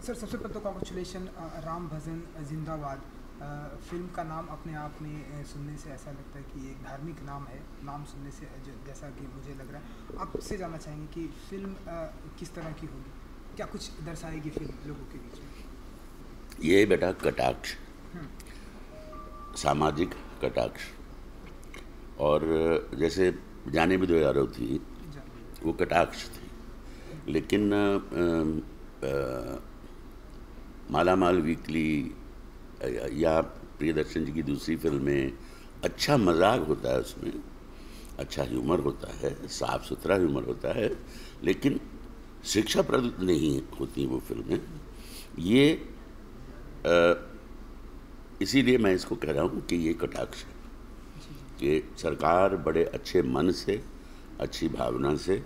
Sir सबसे पहले तो कॉन्ग्रेचुलेशन, राम भजन जिंदाबाद। फिल्म का नाम अपने आप में सुनने से ऐसा लगता है कि एक धार्मिक नाम है। नाम सुनने से जैसा कि मुझे लग रहा है, आपसे जानना चाहेंगे कि फिल्म किस तरह की होगी, क्या कुछ दर्शाएगी फिल्म लोगों के बीच में। ये बेटा कटाक्ष, हम्म, सामाजिक कटाक्ष। और जैसे जाने भी दो यारो थी, जान। वो कटाक्ष थी, लेकिन माला माल वीकली या प्रियदर्शन जी की दूसरी फिल्म में अच्छा मजाक होता है, उसमें अच्छा ह्यूमर होता है, साफ सुथरा ह्यूमर होता है, लेकिन शिक्षाप्रद नहीं होती वो फिल्में। ये इसीलिए मैं इसको कह रहा हूँ कि ये कटाक्ष है जी जी। कि सरकार बड़े अच्छे मन से, अच्छी भावना से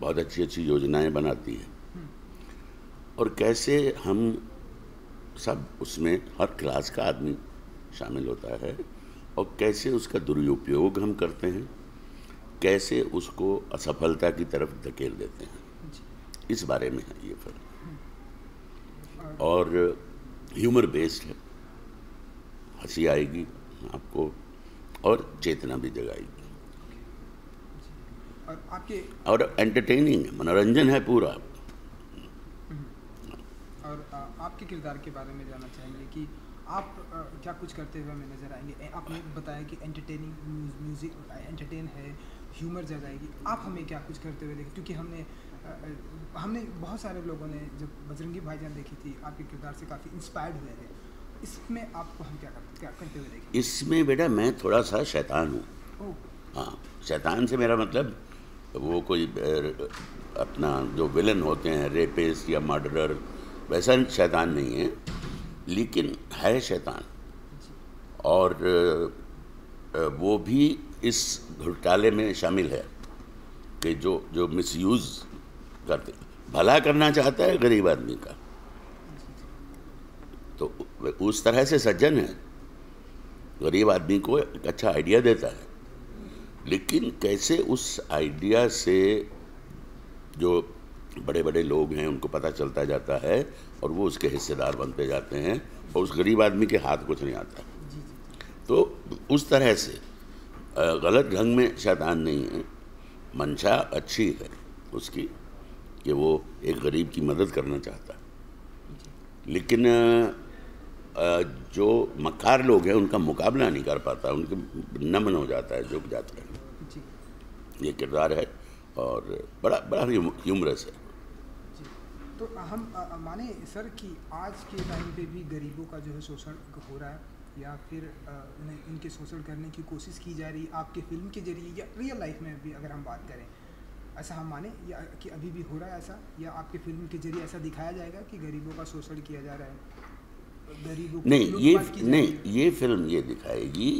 बहुत अच्छी अच्छी योजनाएं बनाती है, हम्म, और कैसे हम सब उसमें हर क्लास का आदमी शामिल होता है, और कैसे उसका दुरुपयोग हम करते हैं, कैसे उसको असफलता की तरफ धकेल देते हैं, जी। इस बारे में है ये फिल्म। और और ह्यूमर बेस्ड है, हंसी आएगी आपको और चेतना भी जगाएगी, और आपके और एंटरटेनिंग है, मनोरंजन है पूरा। हम्म, और आपके किरदार के बारे में जानना चाहेंगे कि आप क्या कुछ करते हुए हमें नजर आएंगे। आपने बताया कि एंटरटेनिंग म्यूजिक एंटरटेन है, ह्यूमर जगाएगी। आप हमें क्या कुछ करते हुए देखें, क्योंकि हमने बहुत सारे लोगों ने जब बजरंगी भाईजान देखी थी, आपके किरदार से काफ़ी इंस्पायर्ड हुए हैं। इसमें आपको हम क्या करते हुए देखें। इसमें बेटा मैं थोड़ा सा शैतान हूँ। ओह। हाँ, शैतान से मेरा मतलब वो कोई अपना जो विलन होते हैं, रेपिस्ट या मर्डरर, वैसा शैतान नहीं है, लेकिन है शैतान। जी और वो भी इस घोटाले में शामिल है कि जो जो मिसयूज़ करते, भला करना चाहता है गरीब आदमी का, जी जी। तो उस तरह से सज्जन है, गरीब आदमी को एक अच्छा आइडिया देता है, लेकिन कैसे उस आइडिया से जो बड़े बड़े लोग हैं उनको पता चलता जाता है और वो उसके हिस्सेदार बनते जाते हैं, और उस गरीब आदमी के हाथ कुछ नहीं आता। जी जी जी। तो उस तरह से गलत ढंग में शैतान नहीं है, मंशा अच्छी है उसकी कि वो एक गरीब की मदद करना चाहता है, जी लेकिन जो मक्कार लोग हैं उनका मुकाबला नहीं कर पाता, उनके नमन हो जाता है, झुक जाता है। जी ये किरदार है और बड़ा बड़ा ह्यूमरस है। जी। तो हम माने सर कि आज के टाइम पे भी गरीबों का जो है शोषण हो रहा है, या फिर इनके शोषण करने की कोशिश की जा रही है आपके फिल्म के जरिए, या रियल लाइफ में भी अगर हम बात करें, ऐसा हम माने या कि अभी भी हो रहा है ऐसा, या आपके फिल्म के जरिए ऐसा दिखाया जाएगा कि गरीबों का शोषण किया जा रहा है, गरीबों को नहीं, लूटपाट की जा रही नहीं, है। ये फिल्म ये दिखाएगी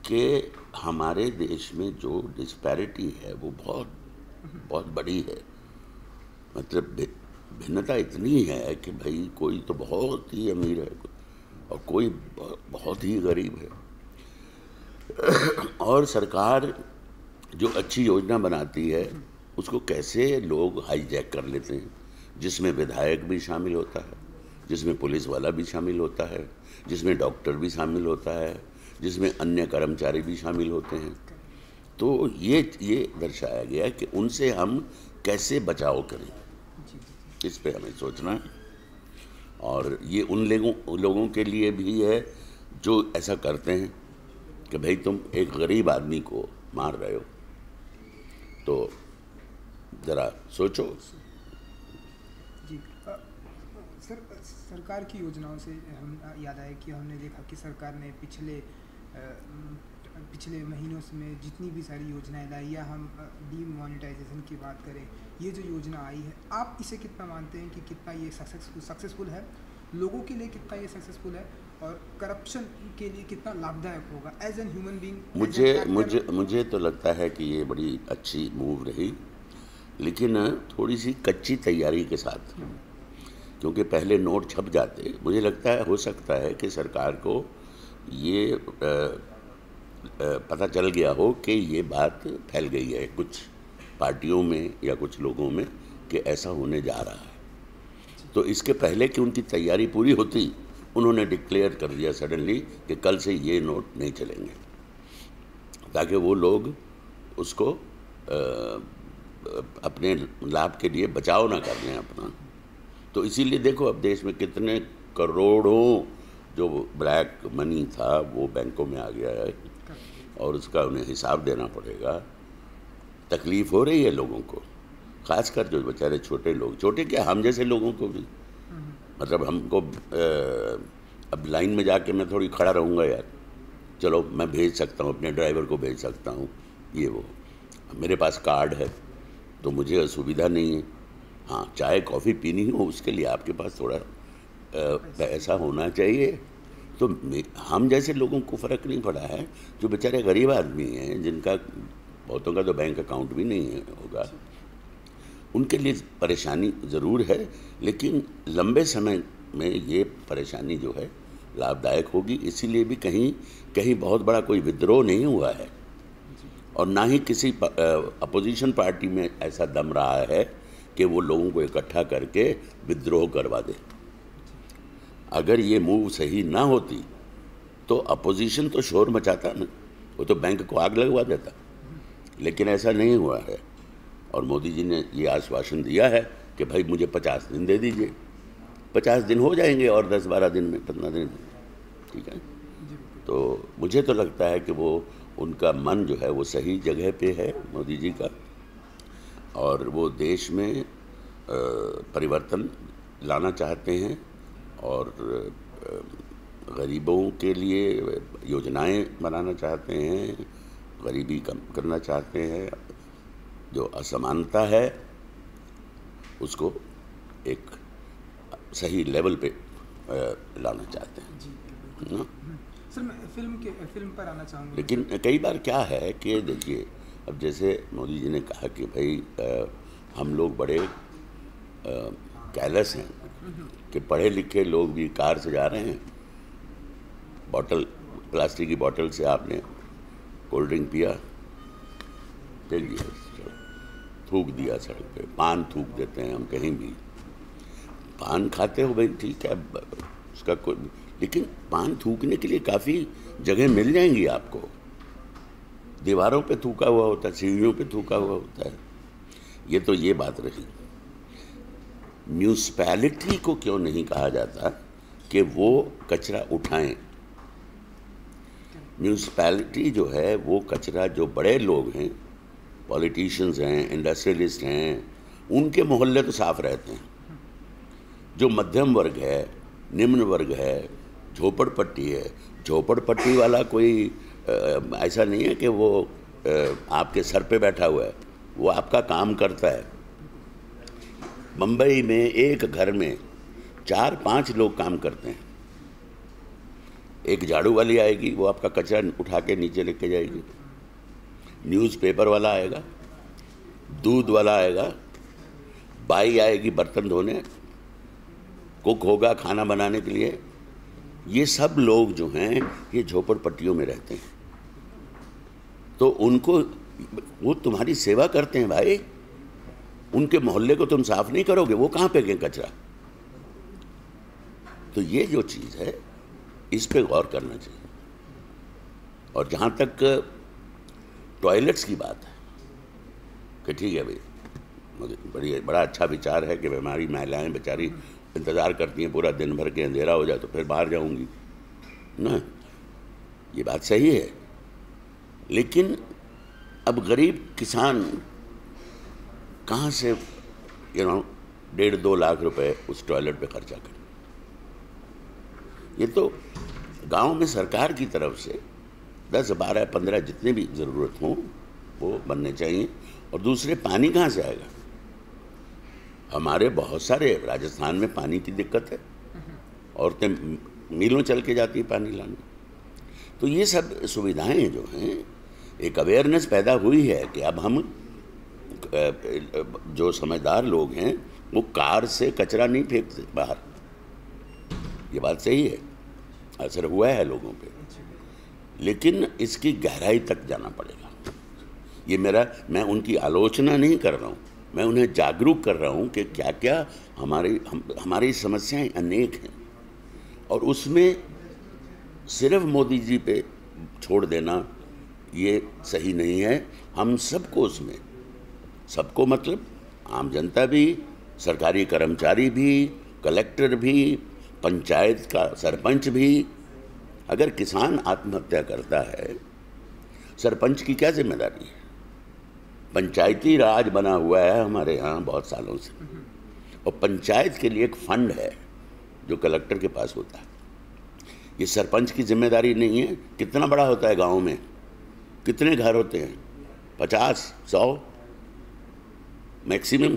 कि हमारे देश में जो डिस्पैरिटी है वो बहुत बहुत बड़ी है। मतलब भिन्नता इतनी है कि भाई कोई तो बहुत ही अमीर है और कोई बहुत ही गरीब है, और सरकार जो अच्छी योजना बनाती है उसको कैसे लोग हाईजैक कर लेते हैं, जिसमें विधायक भी शामिल होता है, जिसमें पुलिस वाला भी शामिल होता है, जिसमें डॉक्टर भी शामिल होता है, जिसमें अन्य कर्मचारी भी शामिल होते हैं। तो ये दर्शाया गया है कि उनसे हम कैसे बचाव करें, जी जी इस पे हमें सोचना है। और ये उन लोगों के लिए भी है जो ऐसा करते हैं कि भाई तुम एक गरीब आदमी को मार रहे हो, तो ज़रा सोचो। जी। सर सरकार की योजनाओं से हम याद आया कि हमने देखा कि सरकार ने पिछले महीनों में जितनी भी सारी योजनाएं लाई, या हम डीमोनेटाइजेशन की बात करें, ये जो योजना आई है, आप इसे कितना मानते हैं कि कितना ये सक्सेसफुल है, लोगों के लिए कितना ये सक्सेसफुल है, और करप्शन के लिए कितना लाभदायक होगा as an human being, as मुझे एन मुझे एक्टर। मुझे तो लगता है कि ये बड़ी अच्छी मूव रही, लेकिन थोड़ी सी कच्ची तैयारी के साथ, क्योंकि पहले नोट छप जाते, मुझे लगता है हो सकता है कि सरकार को ये पता चल गया हो कि ये बात फैल गई है कुछ पार्टियों में या कुछ लोगों में कि ऐसा होने जा रहा है, जी तो इसके पहले कि उनकी तैयारी पूरी होती, उन्होंने डिक्लेयर कर दिया सडनली कि कल से ये नोट नहीं चलेंगे, ताकि वो लोग उसको अपने लाभ के लिए बचाव ना कर लें अपना। तो इसीलिए देखो अब देश में कितने करोड़ों जो ब्लैक मनी था वो बैंकों में आ गया है और उसका उन्हें हिसाब देना पड़ेगा। तकलीफ़ हो रही है लोगों को, ख़ासकर जो बेचारे छोटे लोग, छोटे क्या हम जैसे लोगों को भी। मतलब हमको अब लाइन में जाके मैं थोड़ी खड़ा रहूँगा यार, चलो मैं भेज सकता हूँ, अपने ड्राइवर को भेज सकता हूँ, ये वो मेरे पास कार्ड है तो मुझे असुविधा नहीं है। हाँ, चाय कॉफ़ी पीनी हो उसके लिए आपके पास थोड़ा पैसा होना चाहिए। तो हम जैसे लोगों को फ़र्क नहीं पड़ा है, जो बेचारे गरीब आदमी हैं, जिनका बहुतों का तो बैंक अकाउंट भी नहीं है होगा, उनके लिए परेशानी ज़रूर है, लेकिन लंबे समय में ये परेशानी जो है लाभदायक होगी। इसीलिए भी कहीं कहीं बहुत बड़ा कोई विद्रोह नहीं हुआ है और ना ही किसी अपोजिशन पार्टी में ऐसा दम रहा है कि वो लोगों को इकट्ठा करके विद्रोह करवा दे। अगर ये मूव सही ना होती तो अपोजिशन तो शोर मचाता ना, वो तो बैंक को आग लगवा देता, लेकिन ऐसा नहीं हुआ है। और मोदी जी ने ये आश्वासन दिया है कि भाई मुझे 50 दिन दे दीजिए, 50 दिन हो जाएंगे और 10-12 दिन में, 15 दिन में, ठीक है। तो मुझे तो लगता है कि वो उनका मन जो है वो सही जगह पे है मोदी जी का, और वो देश में परिवर्तन लाना चाहते हैं और गरीबों के लिए योजनाएं बनाना चाहते हैं, गरीबी कम करना चाहते हैं, जो असमानता है उसको एक सही लेवल पे लाना चाहते हैं जी। ना। सर मैं फिल्म पर आना चाहूँगा। लेकिन कई बार क्या है कि देखिए, अब जैसे मोदी जी ने कहा कि भाई हम लोग बड़े कैरलेस हैं कि पढ़े लिखे लोग भी कार से जा रहे हैं, बॉटल प्लास्टिक की बॉटल से आपने कोल्ड ड्रिंक पिया, फेंक दिया, थूक दिया सड़क पे। पान थूक देते हैं हम कहीं भी, पान खाते हो भाई ठीक है, उसका कोई, लेकिन पान थूकने के लिए काफ़ी जगह मिल जाएंगी आपको। दीवारों पे थूका हुआ होता है, सीढ़ियों पे थूका हुआ होता है। ये तो ये बात रही। म्यूनिसिपैलिटी को क्यों नहीं कहा जाता कि वो कचरा उठाएं? म्यूनिसिपैलिटी जो है वो कचरा, जो बड़े लोग हैं, पॉलिटिशियंस हैं, इंडस्ट्रियलिस्ट हैं, उनके मोहल्ले तो साफ रहते हैं। जो मध्यम वर्ग है, निम्न वर्ग है, झोपड़पट्टी है, झोपड़पट्टी वाला कोई ऐसा नहीं है कि वो आपके सर पे बैठा हुआ है, वो आपका काम करता है। मुंबई में एक घर में 4-5 लोग काम करते हैं। एक झाड़ू वाली आएगी, वो आपका कचरा उठा के नीचे लेके जाएगी, न्यूज़पेपर वाला आएगा, दूध वाला आएगा, बाई आएगी बर्तन धोने, कुक होगा खाना बनाने के लिए। ये सब लोग जो हैं ये झोपड़पट्टियों में रहते हैं, तो उनको, वो तुम्हारी सेवा करते हैं भाई, उनके मोहल्ले को तुम साफ नहीं करोगे, वो कहाँ फेंकें कचरा? तो ये जो चीज़ है इस पे गौर करना चाहिए। और जहाँ तक टॉयलेट्स की बात है कि ठीक है भाई, मुझे बड़ा अच्छा विचार है कि हमारी महिलाएं बेचारी इंतज़ार करती हैं पूरा दिन भर के, अंधेरा हो जाए तो फिर बाहर जाऊंगी ना, ये बात सही है। लेकिन अब गरीब किसान कहाँ से 1.5-2 लाख रुपए उस टॉयलेट पे खर्चा करें? ये तो गांव में सरकार की तरफ से 10, 12, 15 जितने भी ज़रूरत हों वो बनने चाहिए। और दूसरे, पानी कहाँ से आएगा? हमारे बहुत सारे राजस्थान में पानी की दिक्कत है, औरतें मीलों चल के जाती हैं पानी लाने। तो ये सब सुविधाएं जो हैं, एक अवेयरनेस पैदा हुई है कि अब हम जो समझदार लोग हैं वो कार से कचरा नहीं फेंकते बाहर। ये बात सही है, असर हुआ है लोगों पे, लेकिन इसकी गहराई तक जाना पड़ेगा। ये मैं उनकी आलोचना नहीं कर रहा हूँ, मैं उन्हें जागरूक कर रहा हूँ कि क्या क्या हमारी समस्याएं अनेक हैं, और उसमें सिर्फ मोदी जी पे छोड़ देना ये सही नहीं है। हम सबको उसमें, सबको मतलब आम जनता भी, सरकारी कर्मचारी भी, कलेक्टर भी, पंचायत का सरपंच भी। अगर किसान आत्महत्या करता है, सरपंच की क्या जिम्मेदारी है? पंचायती राज बना हुआ है हमारे यहाँ बहुत सालों से, और पंचायत के लिए एक फंड है जो कलेक्टर के पास होता है। ये सरपंच की जिम्मेदारी नहीं है? कितना बड़ा होता है गांव में, कितने घर होते हैं? 50, 100 मैक्सिमम।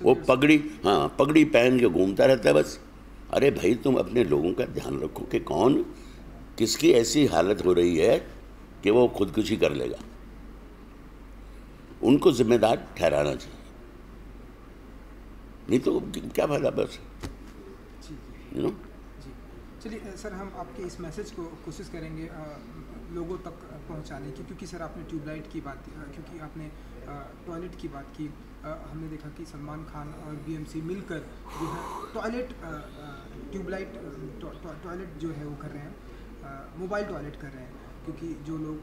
वो पगड़ी पहन के घूमता रहता है बस। अरे भाई, तुम अपने लोगों का ध्यान रखो कि कौन किसकी ऐसी हालत हो रही है कि वो खुदकुशी कर लेगा। उनको जिम्मेदार ठहराना चाहिए, नहीं तो क्या फायदा बस, यू नो। चलिए सर, हम आपके इस मैसेज को कोशिश करेंगे लोगों तक पहुंचाने की, क्योंकि सर आपने ट्यूबलाइट की बात, क्योंकि आपने टॉयलेट की बात की। हमने देखा कि सलमान खान और बीएमसी मिलकर जो है टॉयलेट ट्यूबलाइट टॉयलेट जो है वो कर रहे हैं, मोबाइल टॉयलेट कर रहे हैं, क्योंकि जो लोग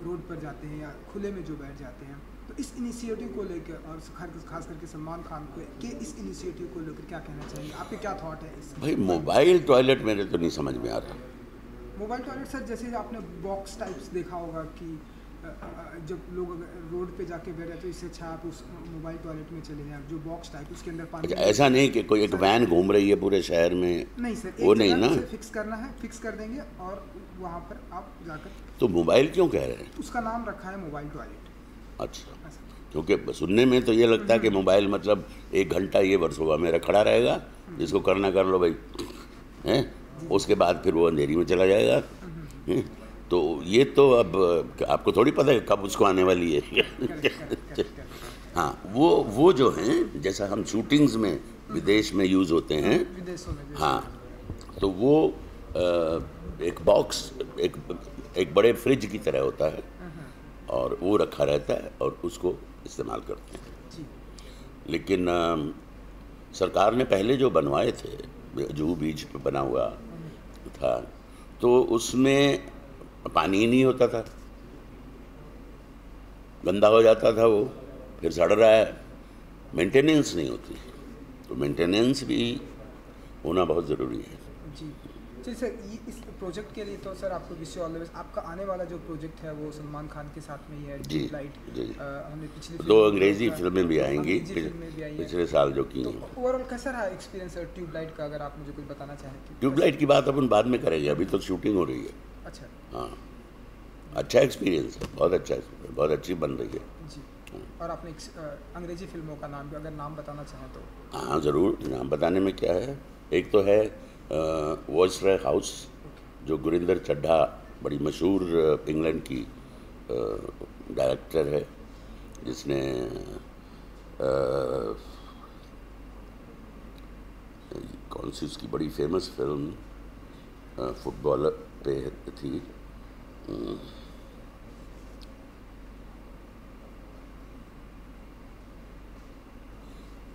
रोड पर जाते हैं या खुले में जो बैठ जाते हैं। तो इस इनिशिएटिव को लेकर, और खास करके सलमान खान को के इस इनिशिएटिव को लेकर क्या कहना चाहिए? आपके क्या थॉट है इस? भाई, मोबाइल टॉयलेट मेरे तो नहीं समझ में आ रहा। मोबाइल टॉयलेट सर, जैसे आपने बॉक्स टाइप्स देखा होगा कि जब लोग रोड पे जाके बैठ रहे तो इससे अच्छा आप उस मोबाइल टॉयलेट में चले जाएं, जो बॉक्स टाइप, उसके अंदर पानी। अच्छा, ऐसा नहीं कि कोई एक वैन घूम रही है पूरे शहर में? नहीं सर, वो नहीं ना, फिक्स करना है, फिक्स कर देंगे और वहाँ पर आप जाकर। तो मोबाइल क्यों कह रहे हैं? उसका नाम रखा है मोबाइल टॉयलेट। अच्छा, क्योंकि सुनने में तो ये लगता है कि मोबाइल मतलब 1 घंटा ये वर्सोवा मेरा खड़ा रहेगा, जिसको करना कर लो भाई, हैं, उसके बाद फिर वो अंधेरी में चला जाएगा। तो ये तो अब आपको थोड़ी पता है कब उसको आने वाली है। हाँ, वो जो हैं, जैसा हम शूटिंग्स में विदेश में यूज़ होते हैं, हाँ, तो वो एक बॉक्स, एक बड़े फ्रिज की तरह होता है, और वो रखा रहता है और उसको इस्तेमाल करते हैं। लेकिन सरकार ने पहले जो बनवाए थे, जुहू बीच पे बना हुआ था, तो उसमें पानी ही नहीं होता था, गंदा हो जाता था वो, फिर सड़ रहा है, मेंटेनेंस नहीं होती। तो मेंटेनेंस भी होना बहुत ज़रूरी है। जी चलिए सर, इस प्रोजेक्ट के लिए तो सर आपको विश ऑल द बेस्ट। आपका आने वाला जो प्रोजेक्ट है वो सलमान खान के साथ में ही है, जी लाइट। हमने पिछले 2 अंग्रेज़ी फिल्में भी आएंगी पिछले साल जो की। ओवरऑल कैसा रहा एक्सपीरियंस सर ट्यूबलाइट का, अगर आप मुझे कुछ बताना चाहें? ट्यूबलाइट की बात अपन बाद में करेंगे, अभी तो शूटिंग हो रही है। अच्छा, हाँ, अच्छा एक्सपीरियंस है, बहुत अच्छा, बहुत अच्छी बन रही है जी। और आपने अंग्रेजी फिल्मों का नाम भी अगर नाम बताना चाहें तो? हाँ ज़रूर, नाम बताने में क्या है। एक तो है वॉइसरॉय हाउस, जो गुरिंदर चड्ढा, बड़ी मशहूर इंग्लैंड की डायरेक्टर है, जिसने कौन सी उसकी बड़ी फेमस फिल्म फुटबॉलर पे थी,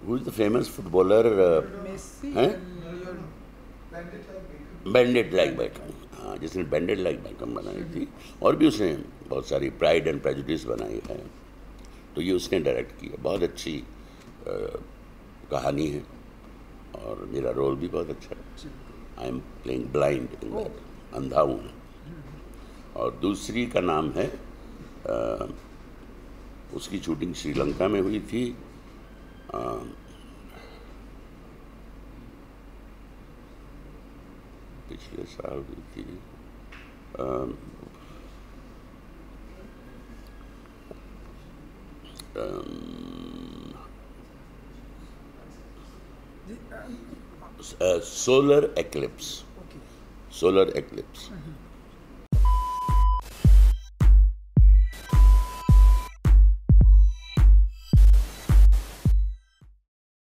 Who is the famous footballer? Bend it like Beckham. हाँ, जिसने बैंडेड लाइक बैकम बनाई थी, और भी उसने बहुत सारी प्राइड एंड प्रेजुडिस बनाई है, तो ये उसने डायरेक्ट की है। बहुत अच्छी कहानी है, और मेरा रोल भी बहुत अच्छा है। I am playing blind in that, अंधा हूँ। और दूसरी का नाम है, उसकी शूटिंग श्रीलंका में हुई थी, पिछले साल हुई थी, सोलर एक्लिप्स। Solar eclipse